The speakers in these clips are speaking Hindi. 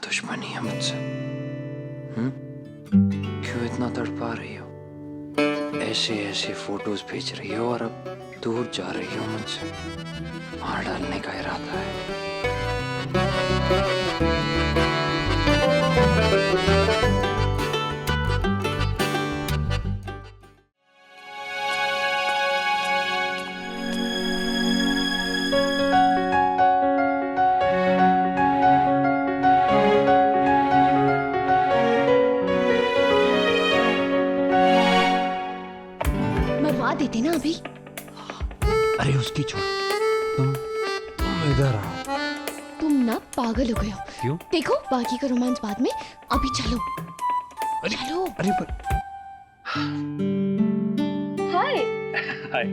दुश्मनी है मुझसे? क्यों इतना तड़पा रही हो? ऐसे ऐसे फोटोज भेज रही हो और अब दूर जा रही हो मुझसे। मार डालने का इरादा है। मरवा देते ना अभी। अरे उसकी छोड़, तुम इधर आओ। तुम ना पागल हो गए हो। क्यों? देखो बाकी का रोमांस बाद में, अभी चलो। अरे चलो। अरे पर हाय। हाय।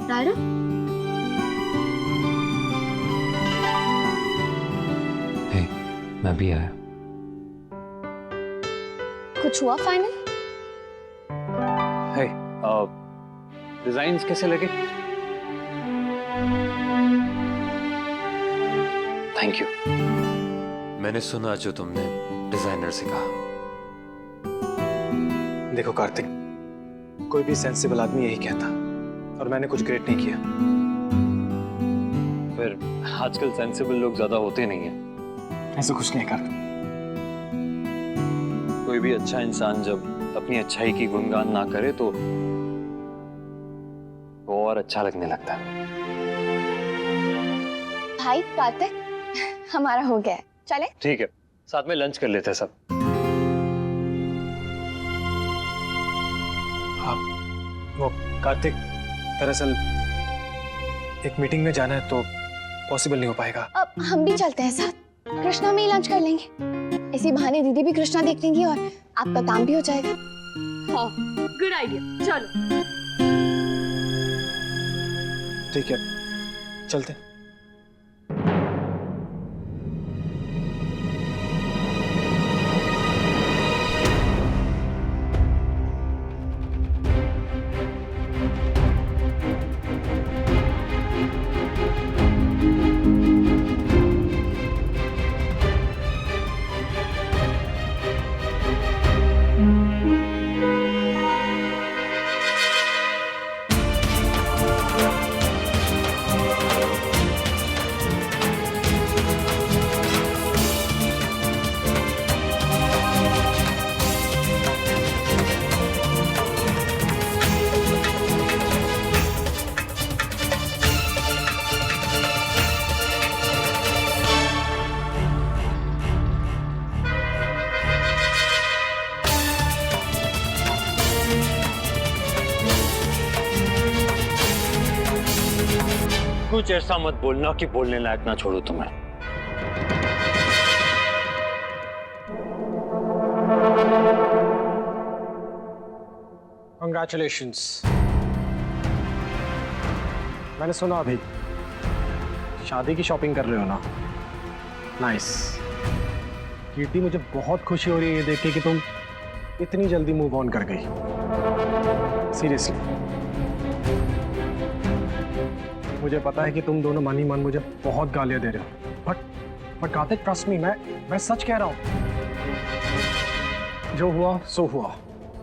रायरा, हे, मैं भी आया। कुछ हुआ फाइनल? हे, डिजाइन्स कैसे लगे? Thank you. मैंने सुना जो तुमने डिजाइनर से कहा। देखो कार्तिक, कोई भी सेंसिबल आदमी यही कहता, और मैंने कुछ ग्रेट नहीं किया। फिर आजकल सेंसिबल लोग ज्यादा होते नहीं हैं। ऐसा कुछ नहीं करता। कोई भी अच्छा इंसान जब अपनी अच्छाई की गुणगान ना करे तो वो और अच्छा लगने लगता है। भाई कार्तिक, हमारा हो गया है, चले? ठीक है, साथ में लंच कर लेते हैं सब। वो कार्तिक, दरअसल एक मीटिंग में जाना है तो पॉसिबल नहीं हो पाएगा। अब हम भी चलते हैं साथ। कृष्णा में ही लंच कर लेंगे। इसी बहाने दीदी भी कृष्णा देख लेंगी और आपका काम भी हो जाएगा। हाँ, गुड आइडिया, चलो। ठीक है, चलते हैं। कुछ ऐसा मत बोलना कि बोलने लायक ना छोड़ो तुम्हें। Congratulations। मैंने सुना अभी शादी की शॉपिंग कर रहे हो ना? नाइस। कीर्ति, मुझे बहुत खुशी हो रही है ये देख के कि तुम इतनी जल्दी मूव ऑन कर गई। सीरियसली, मुझे पता है कि तुम दोनों मन ही मन मुझे बहुत गालियां दे रहे हो, बट कार्तिक, ट्रस्ट मी, मैं सच कह रहा हूं। जो हुआ सो हुआ।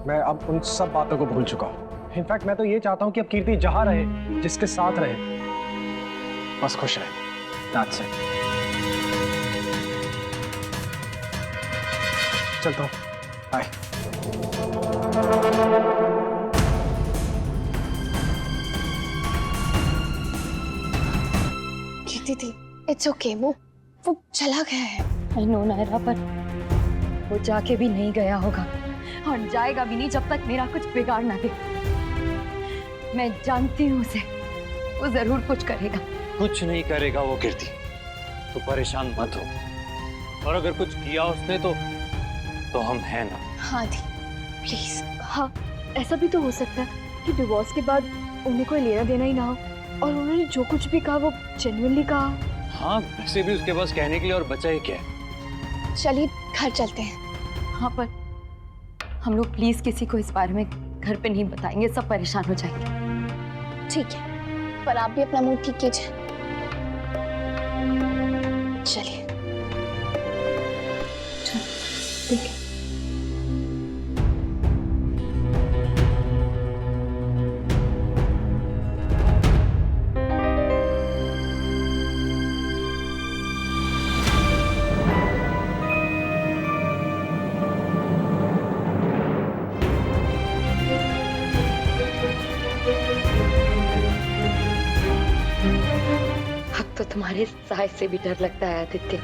मैं अब उन सब बातों को भूल चुका हूं। इनफैक्ट मैं तो ये चाहता हूं कि अब कीर्ति जहां रहे, जिसके साथ रहे, बस खुश रहे। That's it। चलता हूं, बाय। दीदी, इट्स ओके, वो चला गया है। आई नो नायरा, पर वो जाके भी नहीं गया होगा और जाएगा भी नहीं जब तक मेरा कुछ बिगाड़ ना दे। मैं जानती हूँ उसे, वो जरूर कुछ करेगा। कुछ नहीं करेगा वो कीर्ति, तो परेशान मत हो। और अगर कुछ किया उसने तो हम हैं ना। हाँ दी, प्लीज। हाँ, ऐसा भी तो हो सकता है कि डिवोर्स के बाद उन्हें कोई लेना देना ही ना हो और उन्होंने जो कुछ भी कहा वो जेन्युइनली कहा। हाँ, वैसे भी उसके पास कहने के लिए और बचा ही क्या है। चलिए घर चलते हैं। हाँ, पर हम लोग प्लीज किसी को इस बारे में घर पे नहीं बताएंगे, सब परेशान हो जाएंगे। ठीक है, पर आप भी अपना मूड ठीक कीजिए। चलिए ठीक है। अब तो तुम्हारे साय से भी डर लगता है आदित्य।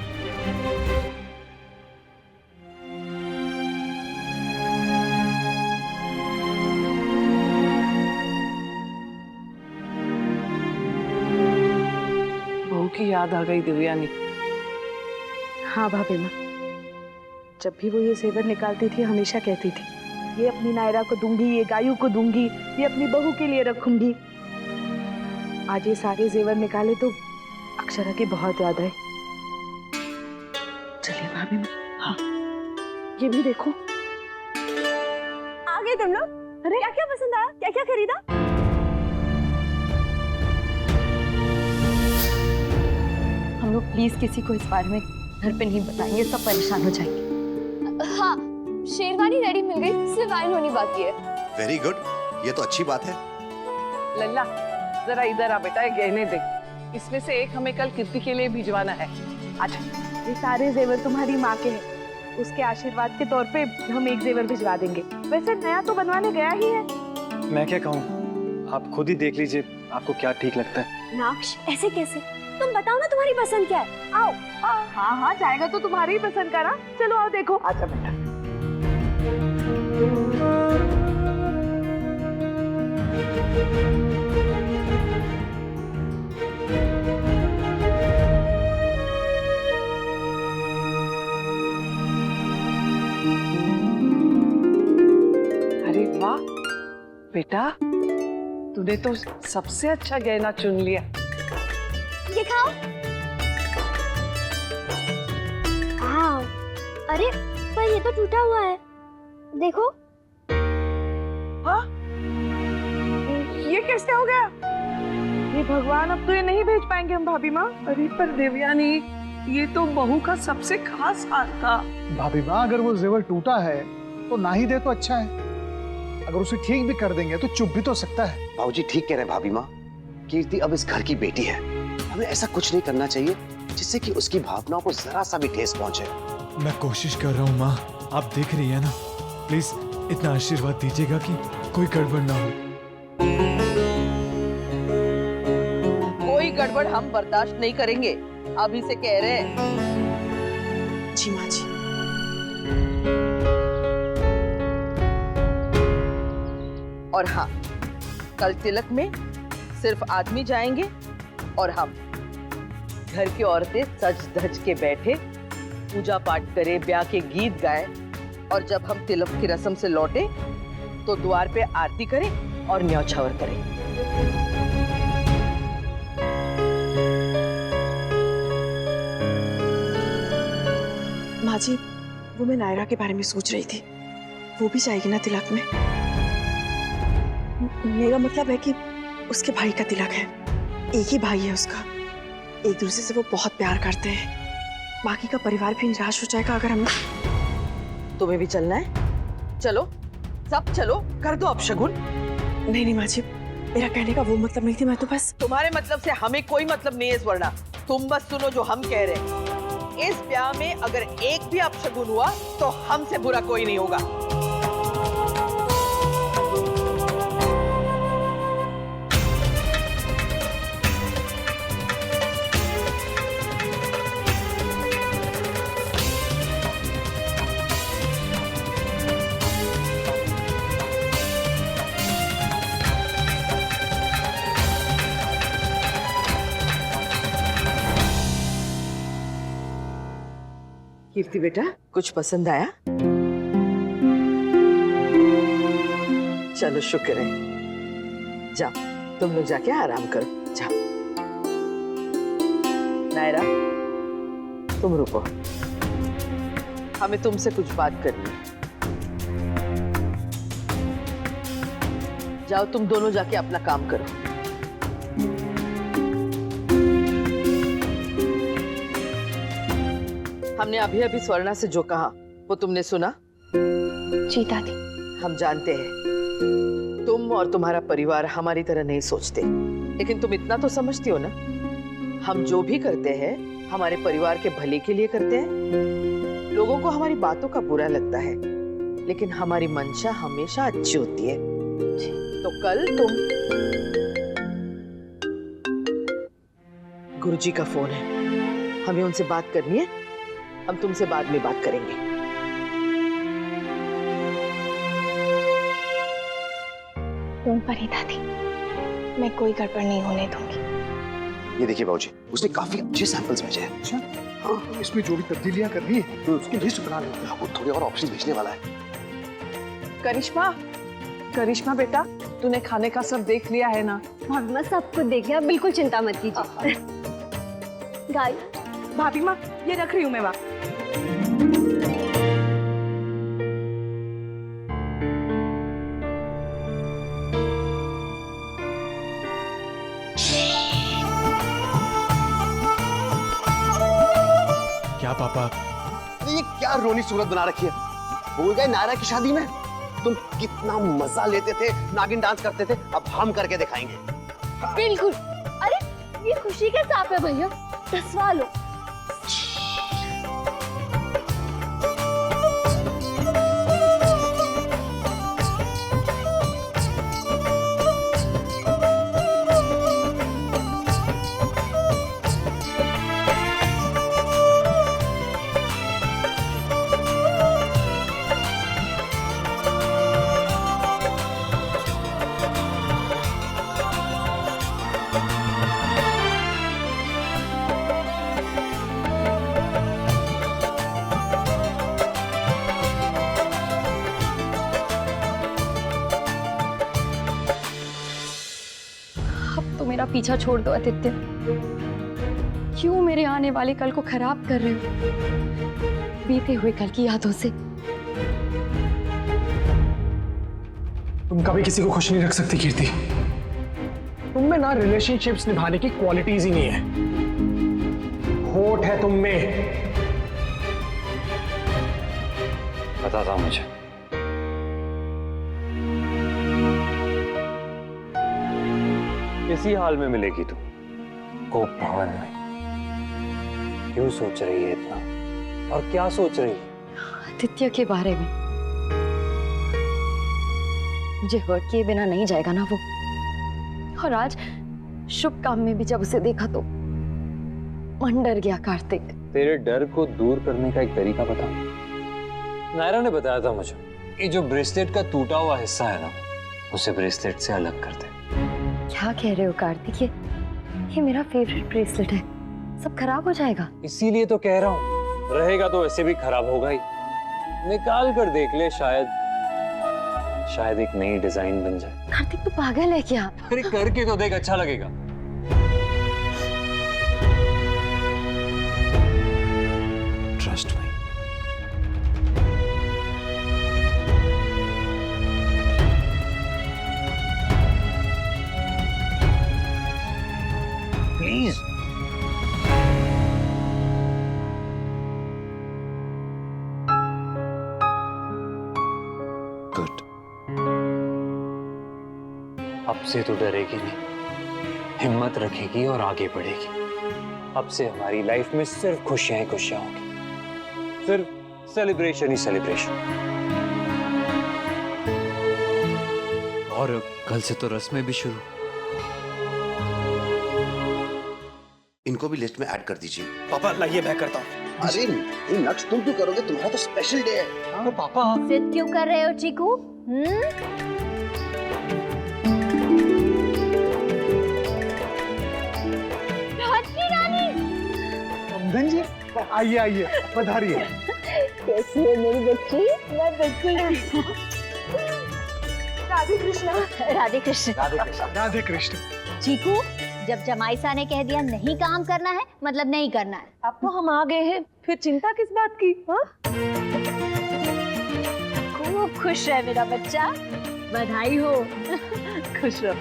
बहू की याद आ गई दिव्यानी। हाँ भाभी माँ, जब भी वो ये जेवर निकालती थी हमेशा कहती थी, ये अपनी नायरा को दूंगी, ये गायू को दूंगी, ये अपनी बहू के लिए रखूंगी। आज ये सारे जेवर निकाले तो अक्षरा की बहुत याद आई। चलिए भाभी माँ, हाँ ये भी देखो। आ गए तुम लोग? अरे क्या क्या पसंद आया, क्या क्या खरीदा? हम लोग प्लीज किसी को इस बारे में घर पे नहीं बताएंगे, सब परेशान हो जाएंगे। हाँ, शेरवानी रेडी मिल गई, सिर्फ आयरन होनी बाकी है। वेरी गुड, ये तो अच्छी बात है। लल्ला जरा इधर आ बेटा, ये गहने दे। इसमें से एक हमें कल कीर्ति के लिए भिजवाना है। अच्छा ये सारे जेवर तुम्हारी माँ के हैं, उसके आशीर्वाद के तौर पे हम एक जेवर भिजवा देंगे। वैसे नया तो बनवाने गया ही है। मैं क्या कहूँ, आप खुद ही देख लीजिए आपको क्या ठीक लगता है। नाक्ष, ऐसे कैसे? तुम बताओ ना तुम्हारी पसंद क्या है। आओ। हाँ हाँ जाएगा तो तुम्हारी ही पसंद का ना। चलो आओ देखो। अच्छा बेटा। अरे वाह बेटा, तूने तो सबसे अच्छा गहना चुन लिया। ये खाओ। हाँ, अरे पर ये तो टूटा हुआ है, देखो। हाँ? ये कैसे हो गया? ये भगवान, अब तो ये नहीं भेज पाएंगे हम भाभी माँ। अरे पर देवयानी, ये तो बहू का सबसे खास हाथ था। भाभी माँ, अगर वो जेवर टूटा है तो ना ही दे तो अच्छा है। अगर उसे ठीक भी कर देंगे तो चुप भी तो सकता है। बाबूजी ठीक कह रहे हैं भाभी माँ, कीर्ति अब इस घर की बेटी है। हमें ऐसा कुछ नहीं करना चाहिए जिससे कि उसकी भावनाओं को जरा सा भी ठेस पहुंचे। मैं कोशिश कर रहा हूँ माँ, आप देख रही है ना। प्लीज इतना आशीर्वाद दीजिएगा कि कोई गड़बड़ ना हो। कोई गड़बड़ हम बर्दाश्त नहीं करेंगे, अभी से कह रहे हैं। जी माँ जी। और हाँ, कल तिलक में सिर्फ आदमी जाएंगे और हम। घर की औरतें सज धज के बैठे पूजा पाठ करे, ब्याह के गीत गाए, और जब हम तिलक की रस्म से लौटे तो द्वार पे आरती करें और न्यौछावर करें। माँ जी, वो मैं नायरा के बारे में सोच रही थी, वो भी जाएगी ना तिलक में? मेरा मतलब है कि उसके भाई का तिलक है, एक ही भाई है उसका, एक दूसरे से वो बहुत प्यार करते हैं। बाकी का परिवार भी निराश हो जाएगा अगर हम। तुम्हें भी चलना है? चलो, सब चलो, कर दो अब शगुन। नहीं नहीं माँ जी, मेरा कहने का वो मतलब नहीं थी, मैं तो बस। तुम्हारे मतलब से हमें कोई मतलब नहीं है स्वर्णा, तुम बस सुनो जो हम कह रहे हैं। इस ब्याह में अगर एक भी अपशगुन हुआ तो हमसे बुरा कोई नहीं होगा। कीर्ति बेटा, कुछ पसंद आया? चलो शुक्र है। जाओ, तुम लोग जाके आराम करो, जाओ। नायरा, तुम रुको, हमें तुमसे कुछ बात करनी है। जाओ तुम दोनों जाके अपना काम करो। हमने अभी अभी स्वर्णा से जो कहा वो तुमने सुना? जी दादी। हम जानते हैं तुम और तुम्हारा परिवार हमारी तरह नहीं सोचते, लेकिन तुम इतना तो समझती हो ना, हम जो भी करते हैं हमारे परिवार के भले के लिए करते हैं। लोगों को हमारी बातों का बुरा लगता है, लेकिन हमारी मंशा हमेशा अच्छी होती है। तो कल तुम, गुरुजी का फोन है, हमें उनसे बात करनी है। हम तुमसे बाद में बात करेंगे। तुम पर ही दादी, मैं कोई गड़बड़ नहीं होने दूंगी। ये देखिए बाबूजी, उसने काफी अच्छे सैंपल्स भेजे हैं। अच्छा, हाँ, इसमें जो भी तब्दीलियां करनी है उसकी लिस्ट बना लो। वो थोड़े और ऑप्शन भेजने वाला है। करिश्मा, करिश्मा बेटा, तूने खाने का सब देख लिया है ना? भाभी माँ सब कुछ देख लिया, बिल्कुल चिंता मत कीजिए। गाय भाभी माँ, ये रख रही हूँ मैं वहाँ। क्या पापा? तो ये क्या रोनी सूरत बना रखी है? भूल गए नायरा की शादी में तुम कितना मजा लेते थे, नागिन डांस करते थे। अब हम करके दिखाएंगे। बिल्कुल। अरे ये खुशी के सांप है भैया, कसवा लो। मेरा पीछा छोड़ दो आदित्य। क्यों मेरे आने वाले कल को खराब कर रहे हो बीते हुए कल की यादों से? तुम कभी किसी को खुश नहीं रख सकती कीर्ति। तुम में ना रिलेशनशिप्स निभाने की क्वालिटीज ही नहीं है, होठ है तुम में। पता था मुझे। इसी हाल में मिलेगी तू कोप भवन में। क्यों सोच रही है इतना, और क्या सोच रही है? आदित्य के बारे में। मुझे हर्ट किए बिना नहीं जाएगा ना वो। और आज शुभ काम में भी जब उसे देखा तो मन डर गया। कार्तिक, तेरे डर को दूर करने का एक तरीका बता। नायरा ने बताया था मुझे, ये जो ब्रेसलेट का टूटा हुआ हिस्सा है ना, उसे ब्रेसलेट से अलग कर दे। क्या कह रहे हो कार्तिक? ये मेरा फेवरेट ब्रेसलेट है, सब खराब हो जाएगा। इसीलिए तो कह रहा हूँ, रहेगा तो वैसे भी खराब होगा ही। निकाल कर देख ले, शायद एक नई डिजाइन बन जाए। कार्तिक तू पागल है क्या? अरे करके तो देख, अच्छा लगेगा। Trust me. प्लीज। गुड। अब से तो डरेगी नहीं, हिम्मत रखेगी और आगे बढ़ेगी। अब से हमारी लाइफ में सिर्फ खुशियां ही खुशियां होंगी, सिर्फ सेलिब्रेशन ही सेलिब्रेशन। और कल से तो रस्में भी शुरू। इनको भी लिस्ट में ऐड कर दीजिए। पापा लाइए, मैं करता हूँ। अरे ये नक्श तुम क्यों करोगे? तुम्हारा तो स्पेशल डे है। हाँ पापा। जिद क्यों कर रहे हो चीकू? अमधन जी, आइए आइए, पधारिए। कैसी है मेरी बच्ची? मैं बिल्कुल ठीक हूँ। राधे कृष्ण। राधे कृष्ण। राधे कृष्ण। राधे कृष्ण। चीकू, जब जमाईसा ने कह दिया नहीं काम करना है, मतलब नहीं करना है। अब तो हम आ गए हैं, फिर चिंता किस बात की? हाँ? खूब खुश है मेरा बच्चा, बधाई हो। खुश रहो।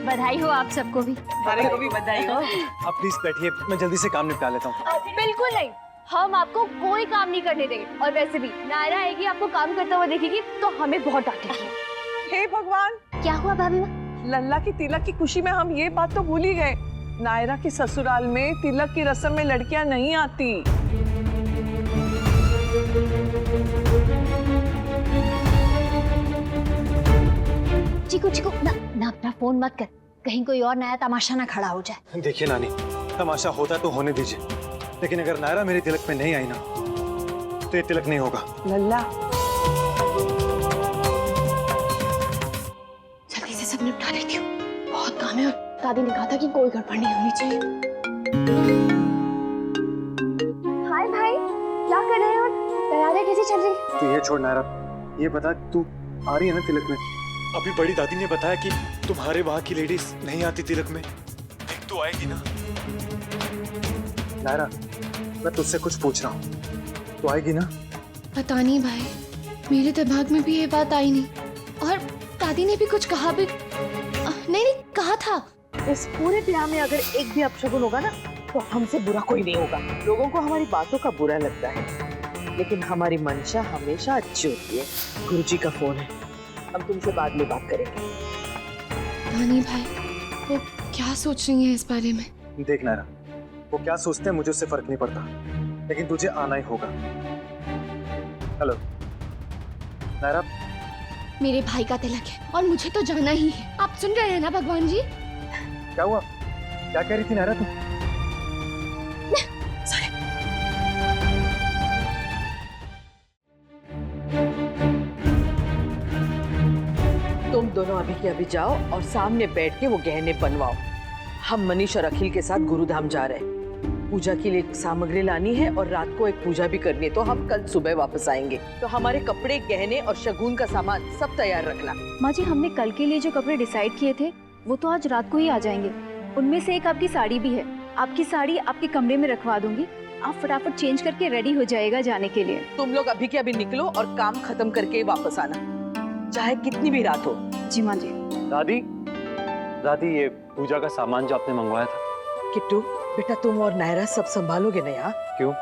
बधाई हो आप सबको भी। हमारे को भी बधाई हो। आप प्लीज बैठिए, मैं जल्दी से काम निपटा लेता हूँ। बिल्कुल नहीं, हम आपको कोई काम नहीं करने देंगे। और वैसे भी नायरा आएगी, आपको काम करते हुए देखेगी तो हमें बहुत डांटेगी। हे भगवान, क्या हुआ भाभी माँ? लल्ला की तिलक की खुशी में हम ये बात तो भूल ही गए। नायरा के ससुराल में तिलक की रस्म में लड़कियां नहीं आती। चिकू चिकू ना ना अपना फोन मत कर, कहीं कोई और नया तमाशा ना खड़ा हो जाए। देखिए नानी, तमाशा होता तो होने दीजिए, लेकिन अगर नायरा मेरे तिलक में नहीं आई ना तो ये तिलक नहीं होगा। लल्ला, जल्दी से सब निपटा लेती हूँ, बहुत काम है। और दादी ने कहा था कि कोई गड़बड़ नहीं होनी चाहिए। हाय भाई, क्या कर रहे हो? तैयारी कैसी चल रही? तू ये छोड़ नायरा, ये बता तू आ रही है ना तिलक में? अभी बड़ी दादी ने बताया कि तुम्हारे वहाँ की लेडीज नहीं आती तिलक में, एक तो आएगी ना? नायरा, मैं तुझसे कुछ पूछ रहा हूँ, तू आएगी ना? पता नहीं भाई, मेरे दिमाग में भी ये बात आई नहीं। और दादी ने भी कुछ कहा भी नहीं कहा था। इस पूरे ब्याह में अगर एक भी अपशगुन होगा ना तो हमसे बुरा कोई नहीं होगा। लोगों को हमारी बातों का बुरा लगता है, लेकिन हमारी मंशा हमेशा अच्छी होती है। गुरुजी का फोन है, हम तुमसे बाद में बात करेंगे। दानी भाई, वो क्या सोच रही है इस बारे में? देख नायरा, वो क्या सोचते हैं मुझे उससे फर्क नहीं पड़ता, लेकिन तुझे आना ही होगा। हेलो नायरा, मेरे भाई का तिलक है और मुझे तो जाना ही है। आप सुन रहे हैं ना भगवान जी? क्या हुआ? क्या कह रही थी नायरा तुम? तुम दोनों अभी के अभी जाओ और सामने बैठ के वो गहने बनवाओ। हम मनीष और अखिल के साथ गुरुधाम जा रहे हैं। पूजा के लिए सामग्री लानी है और रात को एक पूजा भी करनी है, तो हम कल सुबह वापस आएंगे। तो हमारे कपड़े, गहने और शगुन का सामान सब तैयार रखना। माँ जी, हमने कल के लिए जो कपड़े डिसाइड किए थे वो तो आज रात को ही आ जाएंगे। उनमें से एक आपकी साड़ी भी है। आपकी साड़ी आपके कमरे में रखवा दूंगी, आप फटाफट चेंज करके रेडी हो जाएगा जाने के लिए। तुम लोग अभी के अभी निकलो और काम खत्म करके वापस आना, चाहे कितनी भी रात हो। जी माँ जी। दादी, दादी ये पूजा का सामान जो आपने मंगवाया था। किट्टू बेटा, तुम और नायरा सब संभालोगे ना यार? क्यों,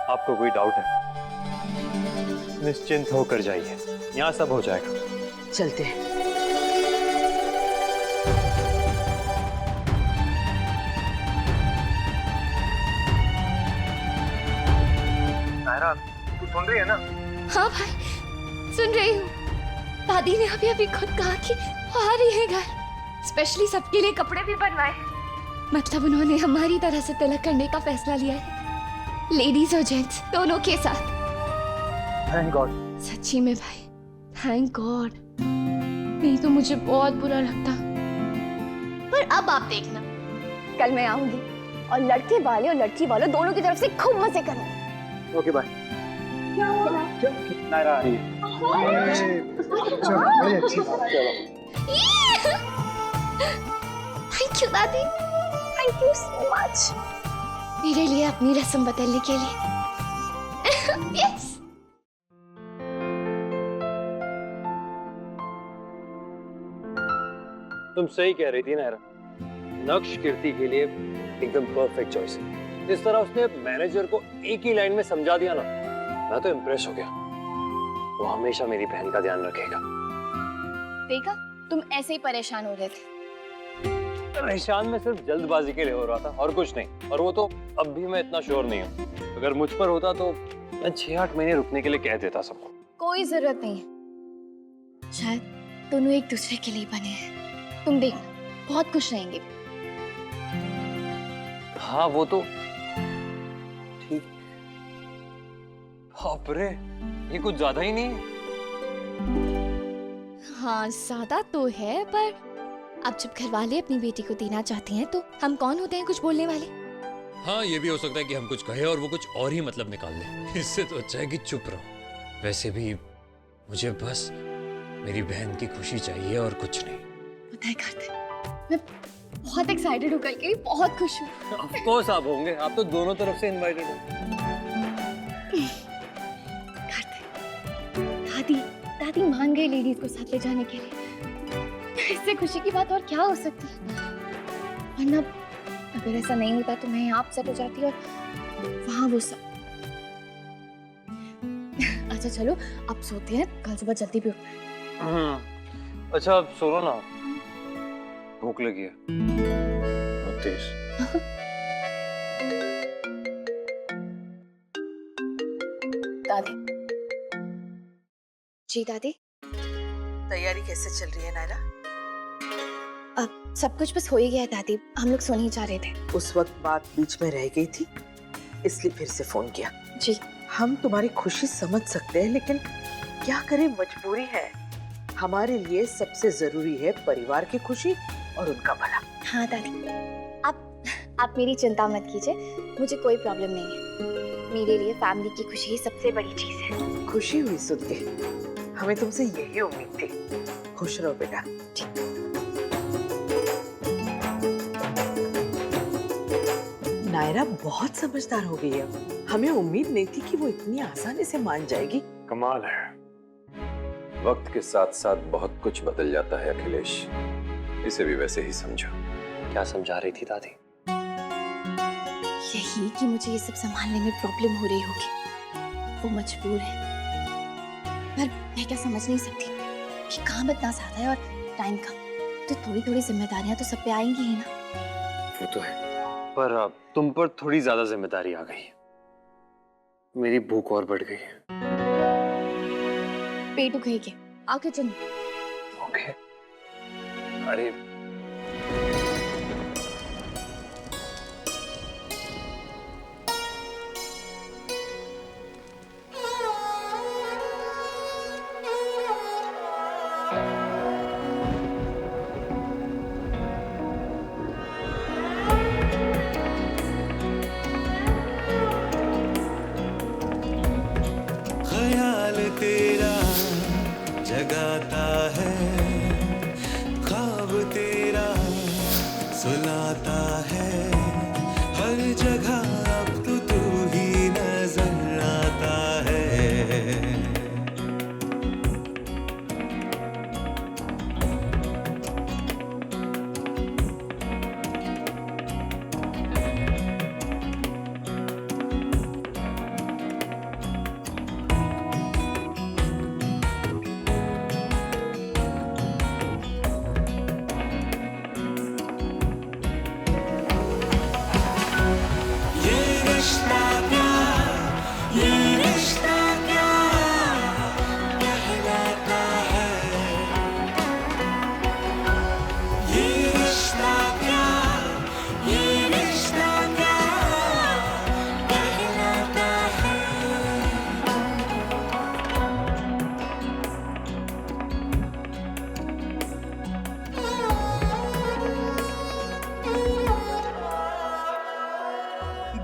आपको कोई डाउट है? निश्चिंत होकर जाइए, यहाँ सब हो जाएगा। चलते हैं। नायरा, तू सुन रही है ना? हाँ भाई, सुन रही हूँ। दादी ने अभी अभी खुद कहा कि वो आ रही है घर, स्पेशली सबके लिए कपड़े भी बनवाए। मतलब उन्होंने हमारी तरह से तिलक करने का फैसला लिया है, लेडीज और जेंट्स दोनों के साथ। Thank God. सच्ची में भाई, थैंक गॉड। नहीं तो मुझे बहुत बुरा लगता। पर अब आप देखना, कल मैं आऊंगी और लड़के वाले और लड़की वालों दोनों की तरफ से खूब मजे करूंगी। Okay bye. नायरा आ रही है। चलो, बड़ी अच्छी बात। थैंक यू दादी, थैंक यू सो मच मेरे लिए अपनी रस्म बदलने के लिए। यस। तुम सही कह रही थी नायरा, नक्श कीर्ति के लिए एकदम परफेक्ट चॉइस है। जिस तरह उसने मैनेजर को एक ही लाइन में समझा दिया ना, मैं तो इम्प्रेस हो गया। वो हमेशा मेरी बहन का ध्यान रखेगा। देखा, तुम ऐसे ही परेशान हो रहे थे। परेशान में सिर्फ जल्दबाजी के लिए हो रहा था और कुछ नहीं। और वो तो अब भी मैं इतना श्योर नहीं हूँ। अगर मुझ पर होता तो मैं 6-8 महीने रुकने के लिए कह देता सबको। कोई जरूरत नहीं है, शायद दोनों एक दूसरे के लिए बने हैं। तुम देखना, बहुत खुश रहेंगे। हाँ वो तो ठीक। बाप रे, ये कुछ ज्यादा ही नहीं है। हाँ ज्यादा तो है, पर अब जब घर वाले अपनी बेटी को देना चाहते हैं तो हम कौन होते हैं कुछ बोलने वाले। हाँ ये भी हो सकता है कि हम कुछ कहे और वो कुछ और ही मतलब निकाल ले। इससे तो अच्छा है कि चुप रहो। वैसे भी मुझे बस मेरी बहन की खुशी चाहिए और कुछ नहीं। पता है कार्तिक, मैं बहुत एक्साइटेड हूँ, कल के लिए बहुत खुश हूँ। ऑफ कोर्स आप होंगे, आप तो दोनों तरफ से इनवाइटेड हो। दादी दादी मान गई लेडीज को साथ ले जाने के लिए। इससे खुशी की बात और क्या हो सकती है। वरना अगर ऐसा नहीं होता तो मैं यहाँ अपसेट हो जाती और वहाँ वो सब अच्छा चलो अब सोते हैं, कल सुबह जल्दी भी उठना है। अच्छा अब सुनो ना, भूख लगी है बहुत तेज। दादी। जी दादी। तैयारी कैसे चल रही है नायरा? अब सब कुछ बस हो ही गया है दादी, हम लोग सोने ही जा रहे थे। उस वक्त बात बीच में रह गई थी, इसलिए फिर से फोन किया। जी। हम तुम्हारी खुशी समझ सकते हैं, लेकिन क्या करें, मजबूरी है। हमारे लिए सबसे जरूरी है परिवार की खुशी और उनका भला। हाँ दादी, आप मेरी चिंता मत कीजिए, मुझे कोई प्रॉब्लम नहीं है। मेरे लिए फैमिली की खुशी ही सबसे बड़ी चीज है। खुशी हुई सुन के, हमें तुमसे यही उम्मीद थी। खुश रहो बेटा। नायरा बहुत समझदार हो गई है, हमें उम्मीद नहीं थी कि वो इतनी आसानी से मान जाएगी। कमाल है, वक्त के साथ साथ बहुत कुछ बदल जाता है अखिलेश, इसे भी वैसे ही समझो। क्या समझा रही थी दादी? यही कि मुझे ये सब संभालने में प्रॉब्लम हो रही होगी, वो मजबूर है। पर मैं क्या समझ नहीं सकती कि काम इतना ज्यादा है और टाइम कम, तो थोड़ी थोड़ी जिम्मेदारियां तो सब पे आएंगी ही ना। वो तो है, पर अब तुम पर थोड़ी ज्यादा जिम्मेदारी आ गई है। मेरी भूख और बढ़ गई है। पेट उखेगी, आ किचन। ओके। अरे ख्याल तेरा जगाता है, ख्वाब तेरा सुलाता है, हर जगह अब तो तू ही नजर आता है।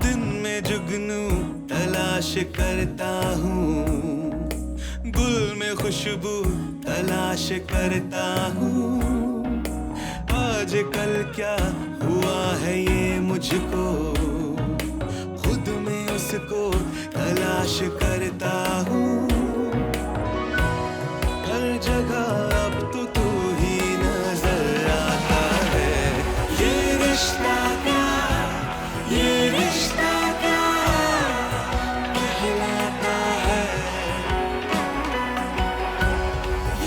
दिन में जुगनू तलाश करता हूँ, गुल में खुशबू तलाश करता हूँ, आज कल क्या हुआ है ये मुझको, खुद में उसको तलाश करता हूँ, हर जगह अब तो तू ही नजर आता है। ये रिश्ता क्या, ये रिश्ता क्या कहलाता है,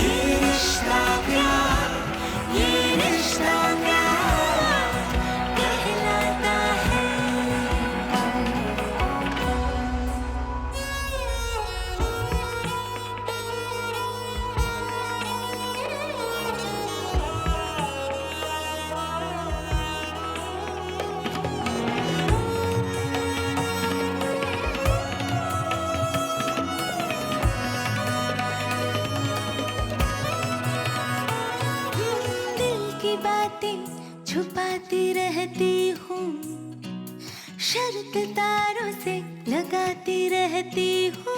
ये रिश्ता क्या, ये रिश्ता क्या कहलाता है। दिल की बातें छुपाती रहती हूँ, शर्त तारों से लगाती रहती हूँ,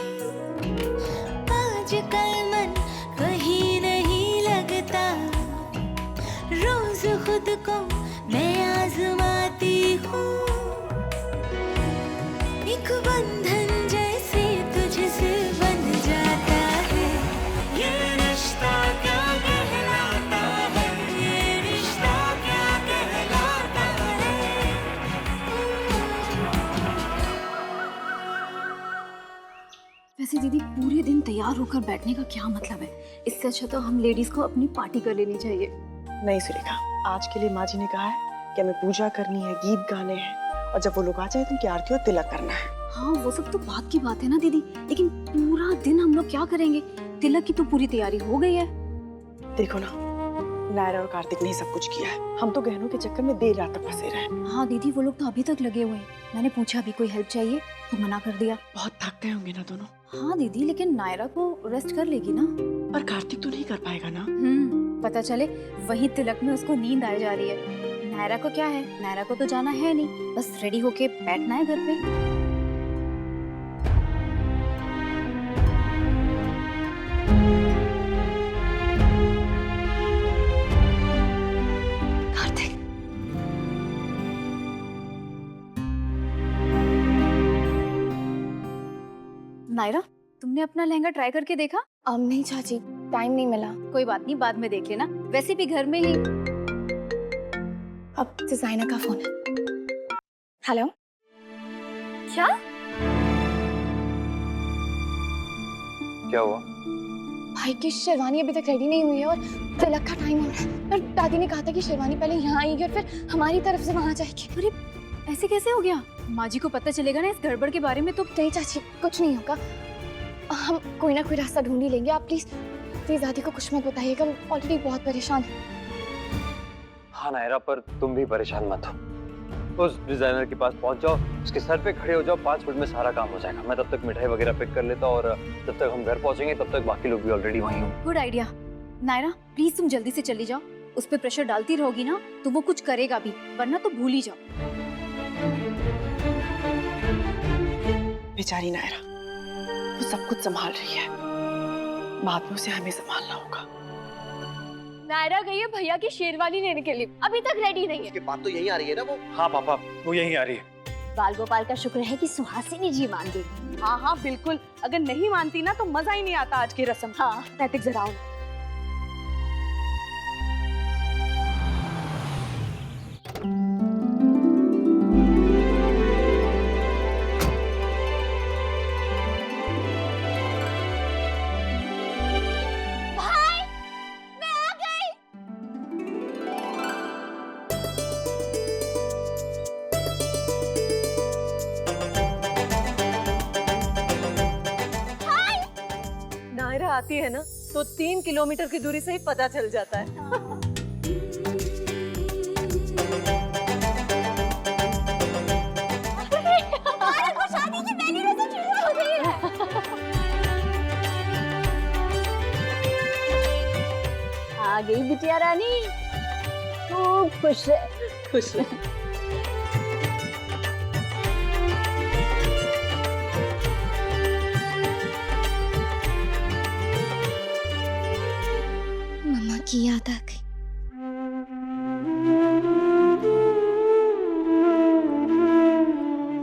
आजकल मन कहीं नहीं लगता, रोज खुद को मैं आजमाती हूँ, एक बंधन जैसे तुझसे बंध जाता है। ये रिश्ता क्या कहलाता है, ये रिश्ता क्या कहलाता है। वैसे दीदी पूरे दिन तैयार होकर बैठने का क्या मतलब है? इससे अच्छा तो हम लेडीज को अपनी पार्टी कर लेनी चाहिए। नहीं सुरेखा, आज के लिए माँ जी ने कहा है कि हमें पूजा करनी है, गीत गाने हैं, और जब वो लोग आ जाए तो उनकी आरती और तिलक करना है। हाँ वो सब तो बात की बात है ना दीदी, लेकिन पूरा दिन हम लोग क्या करेंगे? तिलक की तो पूरी तैयारी हो गई है। देखो ना, नायरा और कार्तिक ने सब कुछ किया है, हम तो गहनों के चक्कर में देर रात तक फंसे रहे। हाँ दीदी, वो लोग तो अभी तक लगे हुए हैं। मैंने पूछा अभी कोई हेल्प चाहिए तो मना कर दिया। बहुत थक गए होंगे ना दोनों। हाँ दीदी, लेकिन नायरा को रेस्ट कर लेगी ना। पर कार्तिक तो नहीं कर पाएगा ना। पता चले वही तिलक में उसको नींद आ जा रही है। नायरा को क्या है, नायरा को तो जाना है नहीं, बस रेडी होके बैठना है घर पे। नायरा, तुमने अपना लहंगा ट्राई करके देखा? अब नहीं चाची, टाइम नहीं मिला। कोई बात नहीं, बाद में देख लेना, वैसे भी घर में ही। अब डिजाइनर का फोन है। हेलो, क्या हुआ? भाई की शेरवानी अभी तक रेडी नहीं हुई है और तिलक का टाइम हो रहा है। पर दादी ने कहा था कि शेरवानी पहले यहाँ आएगी और फिर हमारी तरफ से वहाँ जाएगी। अरे ऐसे कैसे हो गया? माँ जी को पता चलेगा ना इस गड़बड़ के बारे में तो। नहीं चाची, कुछ नहीं होगा, हम कोई ना कोई रास्ता ढूंढ ही लेंगे। आप प्लीज प्लीज दादी को कुछ मत बताइएगा, वो ऑलरेडी बहुत परेशान है। हाँ नायरा, पर तुम भी परेशान मत हो। उस डिजाइनर के पास पहुंच जाओ, उसके सर पे खड़े हो जाओ, 5 मिनट में सारा काम हो जाएगा। मैं तब तक मिठाई वगैरह पैक कर लेता और जब तक हम घर पहुंचेंगे तब तक बाकी लोग भी ऑलरेडी वहीं होंगे। Good idea. नायरा प्लीज तुम जल्दी से चली जाओ, उस पर प्रेशर डालती रहोगी ना तो वो कुछ करेगा भी, वरना तो भूल ही जाओ। बेचारी नायरा, वो सब कुछ संभाल रही है, बाद में उसे हमें संभालना होगा। नायरा गई है भैया की शेरवानी लेने के लिए, अभी तक रेडी नहीं है। उसके बाद तो यहीं आ रही है ना वो। हाँ पापा, वो यहीं आ रही है। बाल गोपाल का शुक्र है कि सुहासिनी जी मान गई। हाँ हाँ बिल्कुल, अगर नहीं मानती ना तो मजा ही नहीं आता आज की रस्म। हाँ कार्तिक जरा आओ। आती है ना तो 3 किलोमीटर की दूरी से ही पता चल जाता है। शादी की पहली रस्म शुरू हो गई है। आ गई बिटिया रानी, खूब खुश है। खुश है। की याद आ गई।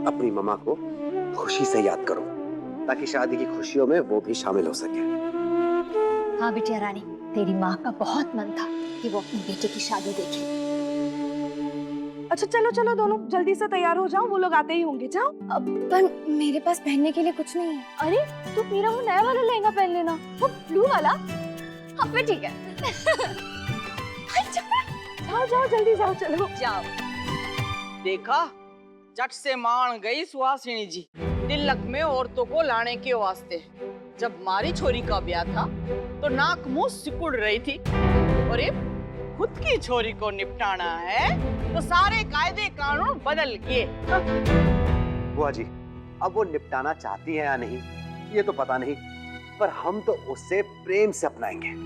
अपनी मम्मा को खुशी से याद करो ताकि शादी की खुशियों में वो भी शामिल हो सके। हाँ बिटिया रानी, तेरी माँ का बहुत मन था कि वो अपने बेटे की शादी देखे। अच्छा चलो चलो दोनों जल्दी से तैयार हो जाओ, वो लोग आते ही होंगे। जाओ। पर मेरे पास पहनने के लिए कुछ नहीं है। अरे तू मेरा वो नया वाला लहंगा पहन लेना, वो ब्लू वाला। हाँ फिर ठीक है। जाओ जाओ जल्दी जाओ, चलो जाओ। देखा, झट से मान गई सुहासिनी जी तिलक में औरतों को लाने के वास्ते। जब हमारी छोरी का ब्याह था तो नाक मुंह सिकुड़ रही थी, और ये खुद की छोरी को निपटाना है तो सारे कायदे कानून बदल गए। बुआ जी, अब वो निपटाना चाहती है या नहीं ये तो पता नहीं, पर हम तो उससे प्रेम से अपनाएंगे।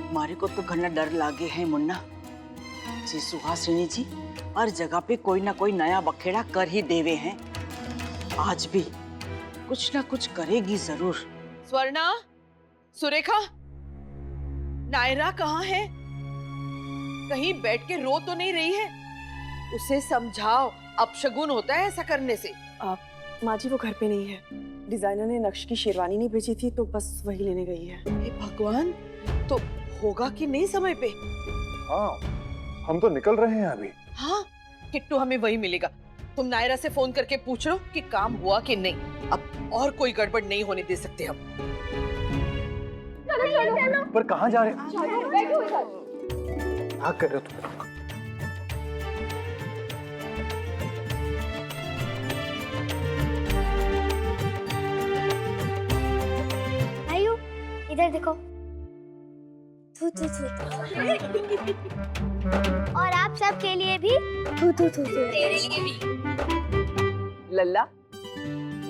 हमारे को तो घना डर लागे है मुन्ना जी। सुहासिनी जी हर जगह पे कोई ना कोई नया बखेड़ा कर ही देवे हैं, आज भी कुछ ना कुछ करेगी जरूर। स्वर्णा, सुरेखा, नायरा कहाँ है? कहीं बैठ के रो तो नहीं रही है? उसे समझाओ, अपशगुन होता है ऐसा करने से। माँ जी वो घर पे नहीं है, डिजाइनर ने नक्श की शेरवानी नहीं भेजी थी तो बस वही लेने गई है। हे भगवान, तो होगा कि नहीं समय पे? हाँ, हम तो निकल रहे हैं अभी। हाँ, किट्टू हमें वही मिलेगा। तुम नायरा से फोन करके पूछ लो कि काम हुआ कि नहीं। अब और कोई गड़बड़ नहीं होने दे सकते हम। पर कहाँ जा रहे हो? क्या कर रहे हो तुम? आयु इधर देखो। थू थू थू। और आप सबके लिए भी थू थू थू। तेरे लिए भी। लल्ला,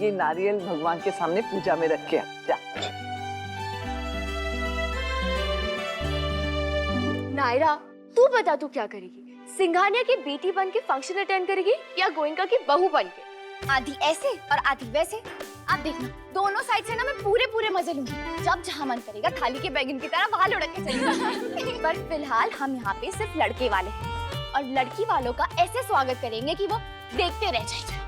ये नारियल भगवान के सामने पूजा में रख के आ जा। नायरा, तू बता तू क्या करेगी? सिंघानिया की बेटी बन के फंक्शन अटेंड करेगी या गोइंका की बहू बन के? आधी ऐसे और आधी वैसे। आप देखना, दोनों साइड से ना मैं पूरे मजे लूंगी। जब जहाँ मन करेगा थाली के बैगन की तरह वहाँ लुढ़क के चलेंगे। पर फिलहाल हम यहाँ पे सिर्फ लड़के वाले हैं और लड़की वालों का ऐसे स्वागत करेंगे कि वो देखते रह जाएंगे।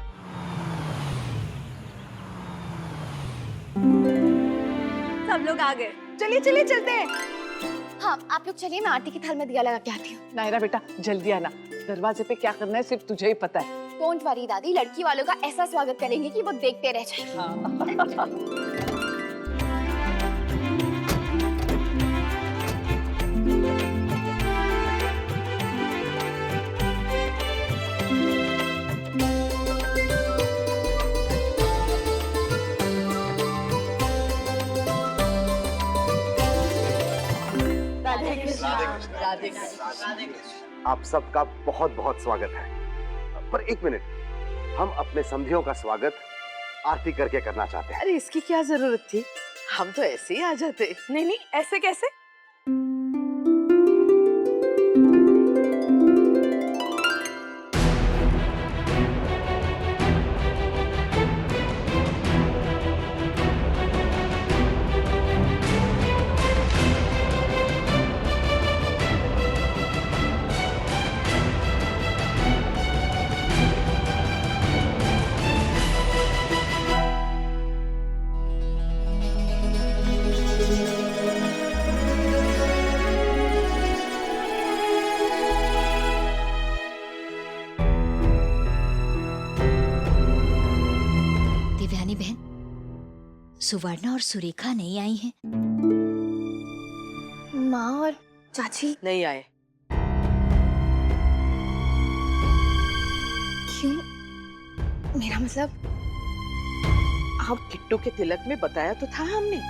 सब लोग आ गए, चलिए चलिए चलते हैं। हाँ, आप लोग चलिए, मैं आरती की थाल में दिया लगा के आती हूँ। नायरा बेटा जल्दी आना, दरवाजे पे क्या करना है सिर्फ तुझे ही पता है। डोंट वरी दादी, लड़की वालों का ऐसा स्वागत करेंगे कि वो देखते रह जाएंगे। राधे कृष्ण। आप सबका बहुत बहुत स्वागत है। पर एक मिनट, हम अपने समधियों का स्वागत आरती करके करना चाहते हैं। अरे इसकी क्या जरूरत थी, हम तो ऐसे ही आ जाते। नहीं, ऐसे कैसे? सुवर्णा और सुरेखा नहीं आई हैं। माँ और चाची नहीं आए। क्यों? मेरा मतलब आप किट्टू के तिलक में बताया तो था हमने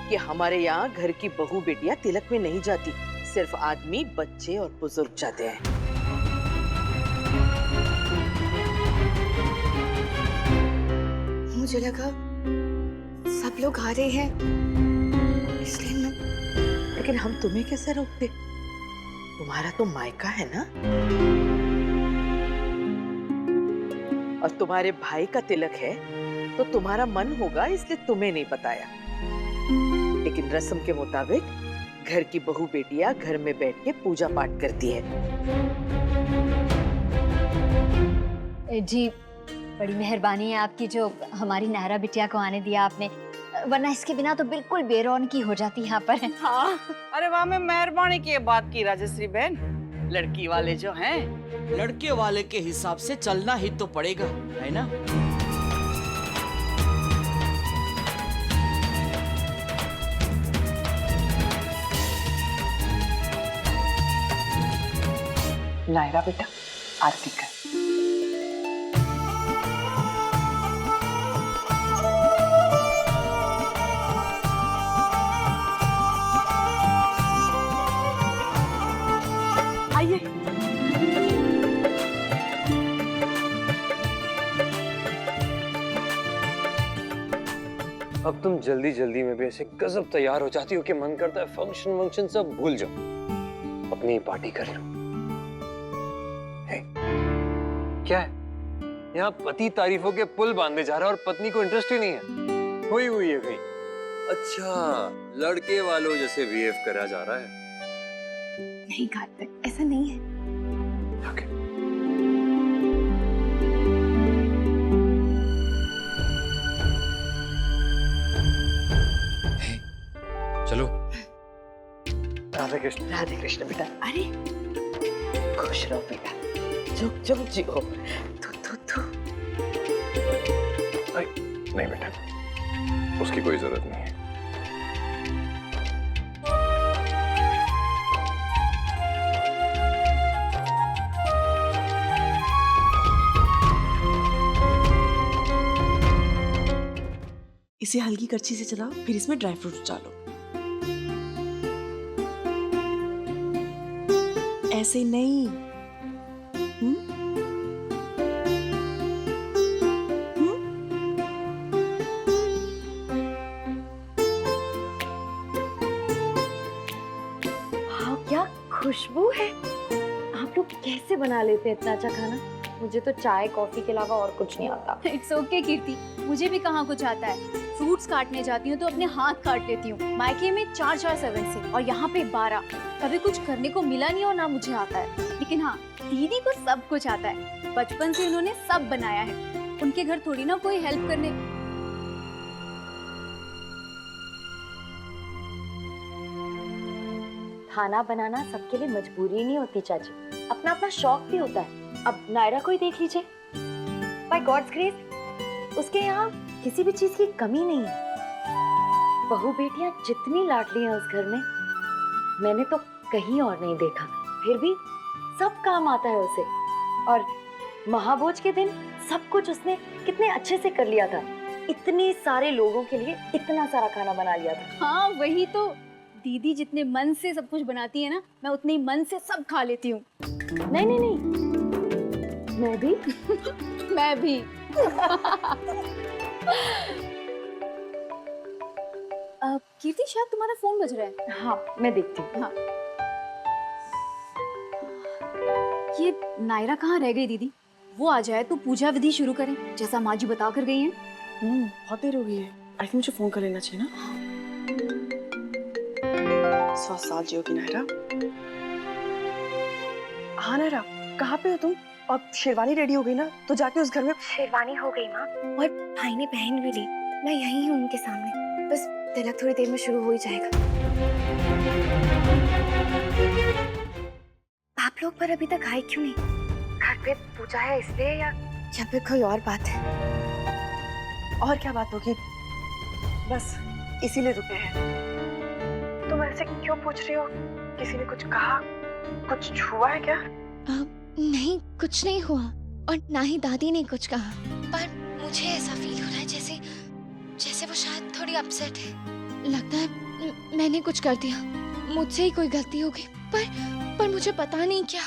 कि हमारे यहाँ घर की बहू बेटियां तिलक में नहीं जाती, सिर्फ आदमी, बच्चे और बुजुर्ग जाते हैं। मुझे लगा सब लोग आ रहे हैं इसलिए मैं। लेकिन हम तुम्हें कैसे रोकते? तुम्हारा तो मायका है ना, और तुम्हारे भाई का तिलक है तो तुम्हारा मन होगा, इसलिए तुम्हें नहीं बताया। लेकिन रस्म के मुताबिक घर की बहू बेटियां घर में बैठ के पूजा पाठ करती है। जी बड़ी मेहरबानी है आपकी जो हमारी नायरा बिटिया को आने दिया आपने, वरना इसके बिना तो बिल्कुल बेरौनकी हो जाती यहाँ पर। हाँ, अरे वाह, मैं मेहरबानी की बात की राजश्री बहन। लड़की वाले जो हैं, लड़के वाले के हिसाब से चलना ही तो पड़ेगा, है ना? नायरा बेटा आरती कर। आइए। अब तुम जल्दी जल्दी में भी ऐसे गजब तैयार हो जाती हो कि मन करता है फंक्शन सब भूल जाओ, अपनी पार्टी कर लो। क्या है यहाँ पति तारीफों के पुल बांधे जा रहा है और पत्नी को इंटरेस्ट ही नहीं है, हुई है कहीं। अच्छा, लड़के वालों जैसे बिहेव करा जा रहा है। नहीं कार्तिक, ऐसा नहीं है। okay. चलो। राधे कृष्ण बेटा। अरे खुश रहो बेटा, झुक जियो। तू नहीं बेटा, उसकी कोई जरूरत नहीं है। इसे हल्की करछी से चलाओ, फिर इसमें ड्राई फ्रूट्स डालो। ऐसे नहीं। वाह, क्या खुशबू है। आप लोग कैसे बना लेते हैं इतना अच्छा खाना? मुझे तो चाय कॉफी के अलावा और कुछ नहीं आता। इट्स ओके कीर्ति, मुझे भी कहाँ कुछ आता है। फ्रूट्स काटने जाती हूँ तो अपने हाथ काट लेती हूँ। मायके में 4-4-7 से और यहाँ पे 12। कभी कुछ करने को मिला नहीं और ना मुझे आता है। लेकिन हाँ, दीदी को सब कुछ आता है। बचपन से उन्होंने सब बनाया है। उनके घर थोड़ी ना कोई हेल्प करने। खाना बनाना सबके लिए मजबूरी नहीं होती चाची, अपना अपना शौक भी होता है। अब नायरा को ही देख लीजिए, बाय गॉड्स ग्रेस उसके यहाँ किसी भी चीज की कमी नहीं है। बहू बेटियां जितनी लाडली हैं उस घर में, मैंने तो कहीं और नहीं देखा। फिर भी सब काम आता है उसे। और महाभोज के दिन सब कुछ उसने कितने अच्छे से कर लिया था। इतने सारे लोगों के लिए इतना सारा खाना बना लिया था। हाँ वही तो, दीदी जितने मन से सब कुछ बनाती है ना, मैं उतने ही मन से सब खा लेती हूँ। नहीं नहीं नहीं, मैं भी मैं भी। कीर्ति, शायद तुम्हारा फोन बज रहा है। हाँ मैं देखती हूँ। हाँ। ये नायरा कहाँ रह गई दीदी? वो आ जाए तो पूजा विधि शुरू करें जैसा माँ जी बता कर गई हैं। बहुत देर हो गई है। आई थिंक मुझे फोन कर लेना चाहिए ना। 100 साल जियोगी नायरा। हाँ नायरा, कहाँ पे हो तुम? अब शेरवानी रेडी हो गई ना, तो जाके उस घर में। शेरवानी हो गई माँ, और भाई ने पहन भी ली। मैं यहीं हूँ उनके सामने, बस तिलक थोड़ी देर में शुरू हो ही जाएगा। आप लोग पर अभी तक आए क्यों नहीं? घर पे पूजा है इसलिए या फिर कोई और बात है? और क्या बात होगी, बस इसीलिए रुके हैं। तुम ऐसे क्यों पूछ रही हो? किसी ने कुछ कहा, कुछ हुआ है क्या? नहीं, कुछ नहीं हुआ और ना ही दादी ने कुछ कहा, पर मुझे ऐसा फील हो रहा है जैसे वो शायद थोड़ी अपसेट है। लगता है मैंने कुछ कर दिया, मुझसे ही कोई गलती हो गई, पर मुझे पता नहीं क्या।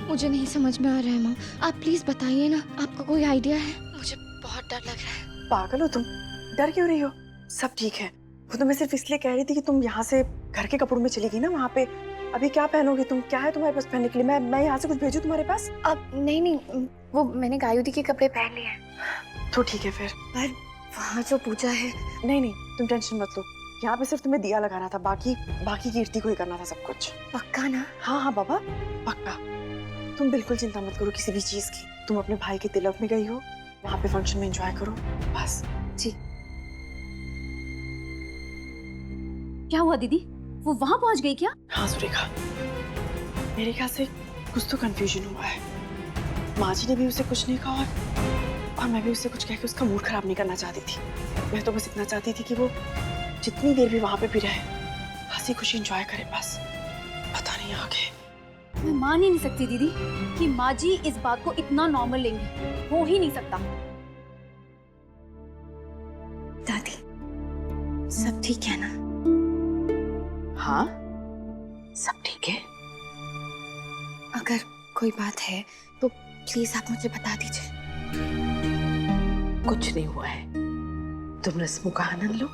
मुझे नहीं समझ में आ रहा है माँ, आप प्लीज बताइए ना, आपको कोई आइडिया है? मुझे बहुत डर लग रहा है। पागल हो तुम, डर क्यों रही हो? सब ठीक है। वो तो मैं सिर्फ इसलिए कह रही थी कि तुम यहाँ से घर के कपड़ों में चली गई ना, वहाँ पे अभी क्या पहनोगी तुम? क्या है तुम्हारे पास पहनने के लिए? मैं यहाँ से कुछ भेजूं तुम्हारे पास? अब नहीं, वो मैंने गायु दी के कपड़े पहन लिए हैं। तो ठीक है फिर। पर वहाँ जो पूजा है। नहीं, तुम टेंशन मत लो। यहाँ पे सिर्फ तुम्हें दिया लगाना था, बाकी कीर्ति को ही करना था सब कुछ। पक्का ना? हाँ बाबा, पक्का। तुम बिल्कुल चिंता मत करो किसी भी चीज की। तुम अपने भाई के तिलक में गई हो, वहाँ पे फंक्शन में एंजॉय करो बस। जी। क्या हुआ दीदी, वो वहाँ पहुँच गई क्या? हाँ सुरेखा, मेरे ख्याल से कुछ तो कंफ्यूजन हुआ है। माँ जी ने भी उसे कुछ नहीं कहा और मैं भी उससे कुछ कह के उसका मूड खराब नहीं करना चाहती थी। मैं तो बस इतना चाहती थी कि वो जितनी देर भी वहाँ पे भी रहे, हंसी खुशी एंजॉय करे बस। पता नहीं आगे। मैं मान ही नहीं सकती दीदी कि माँ जी इस बात को इतना नॉर्मल लेंगी। हो ही नहीं सकता। दादी, सब ठीक है ना? हाँ सब ठीक है। अगर कोई बात है तो प्लीज आप मुझे बता दीजिए। कुछ नहीं हुआ है, तुम रस्मों का आनंद लो।